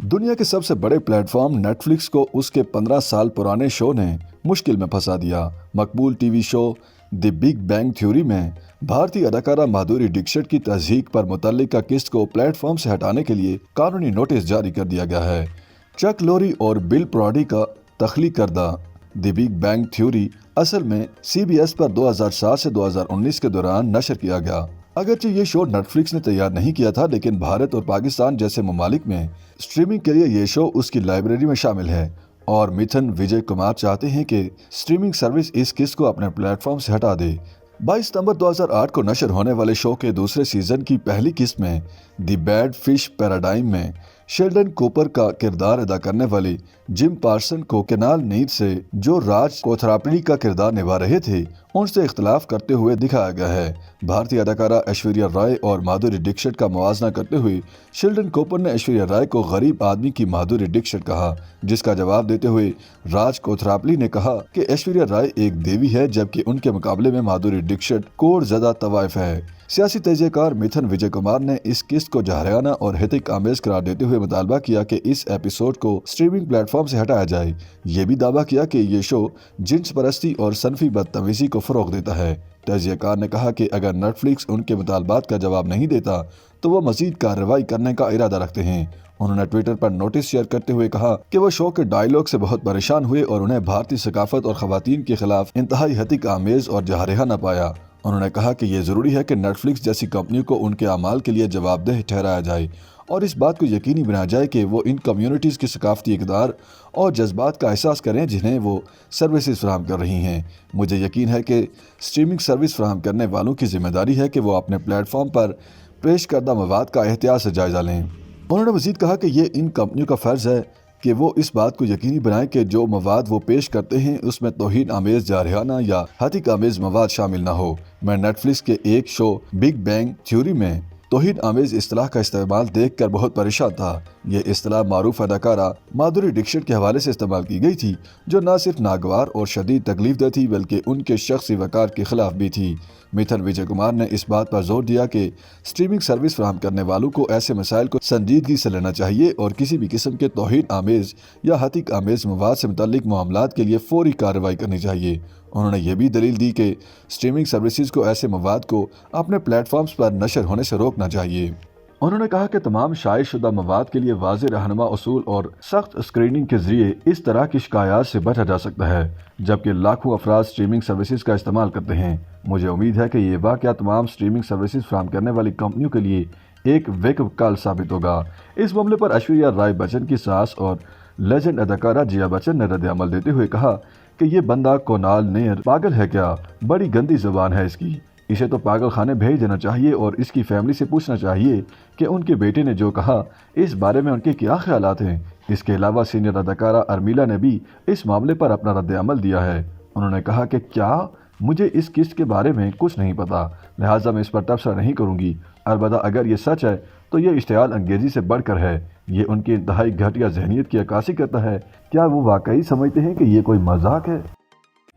दुनिया के सबसे बड़े प्लेटफॉर्म नेटफ्लिक्स को उसके 15 साल पुराने शो ने मुश्किल में फंसा दिया। मकबूल TV show the big bang theory में भारतीय अदाकारा माधुरी दीक्षित की तस्दीक पर मुतल्लिका किस्त को प्लेटफॉर्म से हटाने के लिए कानूनी नोटिस जारी कर दिया गया है। चक लोरी और बिल प्रॉडी का तख्लीक करदा द बिग बैंग थ्योरी असल में CBS पर 2007 से 2019 के दौरान नशर किया गया। अगरचे ये शो नेटफ्लिक्स ने तैयार नहीं किया था, लेकिन भारत और पाकिस्तान जैसे ममालिक में स्ट्रीमिंग के लिए ये शो उसकी लाइब्रेरी में शामिल है और मिथुन विजय कुमार चाहते हैं कि स्ट्रीमिंग सर्विस इस किस्त को अपने प्लेटफॉर्म से हटा दे। 22 सितंबर 2008 को नशर होने वाले शो के दूसरे सीजन की पहली किस्त में द बैड फिश पैराडाइम में शेल्डन कूपर का किरदार अदा करने वाले जिम पार्सन को केनाल नीड से जो राज कोथरापली का किरदार निभा रहे थे उनसे इख्तलाफ करते हुए दिखाया गया है। भारतीय अदाकारा ऐश्वर्या राय और माधुरी दीक्षित का मुवाजना करते हुए शेल्डन कूपर ने ऐश्वर्या राय को गरीब आदमी की माधुरी दीक्षित कहा, जिसका जवाब देते हुए राज कोथरापली ने कहा कि ऐश्वर्या राय एक देवी है, जबकि उनके मुकाबले में माधुरी दीक्षित कोड ज़्यादा तवाइफ है। सियासी तजज़ियाकार मिथुन विजय कुमार ने इस किस्त को जहराना और हितिक आमेज करार देते हुए मुतालबा किया कि इस एपिसोड को स्ट्रीमिंग प्लेटफॉर्म से हटाया जाए। ये भी दावा किया कि ये शो जिन्स परस्ती और सनफी बदतमीजी को फरोग देता है। तजज़ियाकार ने कहा कि अगर नेटफ्लिक्स उनके मुतालबात का जवाब नहीं देता तो वो मजीद कार्रवाई करने का इरादा रखते हैं। उन्होंने ट्विटर पर नोटिस शेयर करते हुए कहा कि वो शो के डायलॉग से बहुत परेशान हुए और उन्हें भारतीय सकाफत और खवातीन के खिलाफ इंतहाई हितिक आमेज और जहरिया न पाया। उन्होंने कहा कि ये ज़रूरी है कि नेटफ्लिक्स जैसी कंपनियों को उनके अमाल के लिए जवाबदेह ठहराया जाए और इस बात को यकीनी बनाया जाए कि वो इन कम्युनिटीज़ की सकाफती इक़दार और जज्बात का एहसास करें जिन्हें वो सर्विसेज फराहम कर रही हैं। मुझे यकीन है कि स्ट्रीमिंग सर्विस फराहम करने वालों की जिम्मेदारी है कि वो अपने प्लेटफॉर्म पर पेश करदा मवाद का एहतियात से जायज़ा लें। उन्होंने मज़ीद कहा कि ये इन कंपनियों का फ़र्ज़ है कि वो इस बात को यकीनी बनाएं कि जो मवाद वो पेश करते हैं उसमें तौहीन आमेज जारहाना या हतिक आमेज मवाद शामिल ना हो। मैं नेटफ्लिक्स के एक शो बिग बैंग थ्योरी में तौहीन आमेज इस्तिलाह का इस्तेमाल देख कर बहुत परेशान था। ये इस्तिलाह मारूफ अदाकारा माधुरी दीक्षित के हवाले से इस्तेमाल की गई थी, जो न सिर्फ नागवार और शदीद तकलीफदेह थी बल्कि उनके शख्सी वकार के खिलाफ भी थी। मिथुन विजय कुमार ने इस बात पर जोर दिया कि स्ट्रीमिंग सर्विस फराहम करने वालों को ऐसे मसाइल को संजीदगी से लेना चाहिए और किसी भी किस्म के तौहीन आमेज या हतिक आमेज मवाद से मुतल्लिक मामलात के लिए फौरी कार्रवाई करनी चाहिए। उन्होंने ये भी दलील दी कि स्ट्रीमिंग सर्विसेज को ऐसे मवाद को अपने प्लेटफॉर्म्स पर नशर होने से रोकना चाहिए। उन्होंने कहा कि तमाम शाये शुदा मवाद के लिए वाज़ेह रहनुमा उसूल और सख्त स्क्रीनिंग के जरिए इस तरह की शिकायत से बचा जा सकता है, जबकि लाखों अफराद स्ट्रीमिंग सर्विसेज का इस्तेमाल करते हैं। मुझे उम्मीद है कि ये वाक़या तमाम स्ट्रीमिंग सर्विसेज फराहम करने वाली कंपनियों के लिए एक वेकअप कॉल साबित होगा। इस मामले पर ऐश्वर्या राय बच्चन की सास और लेजेंड अदाकारा जिया बच्चन ने रद्द अमल देते हुए कहा कि ये बंदा कोनाल नेर पागल है क्या, बड़ी गंदी जुबान है इसकी, इसे तो पागल खाने भेज देना चाहिए और इसकी फैमिली से पूछना चाहिए कि उनके बेटे ने जो कहा इस बारे में उनके क्या ख्यालात हैं। इसके अलावा सीनियर अदाकारा अर्मिला ने भी इस मामले पर अपना रद्द अमल दिया है। उन्होंने कहा कि क्या मुझे इस किस्त के बारे में कुछ नहीं पता, लिहाजा मैं इस पर तबसरा नहीं करूंगी। अलबत्ता अगर ये सच है तो ये इश्तियाल अंगेजी से बढ़कर है। ये उनकी इंतहाई घटिया जहनीत की अक्कासी करता है। क्या वो वाकई समझते हैं कि ये कोई मजाक है?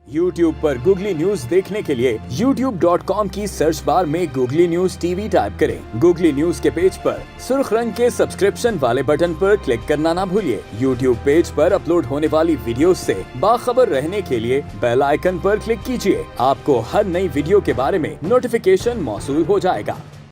YouTube पर गूगली न्यूज देखने के लिए youtube.com की सर्च बार में गूगली न्यूज TV टाइप करें। गूगली न्यूज के पेज पर सुर्ख रंग के सब्सक्रिप्शन वाले बटन पर क्लिक करना ना भूलिए। YouTube पेज पर अपलोड होने वाली वीडियोस से बाखबर रहने के लिए बेल आइकन पर क्लिक कीजिए। आपको हर नई वीडियो के बारे में नोटिफिकेशन मौसूल हो जाएगा।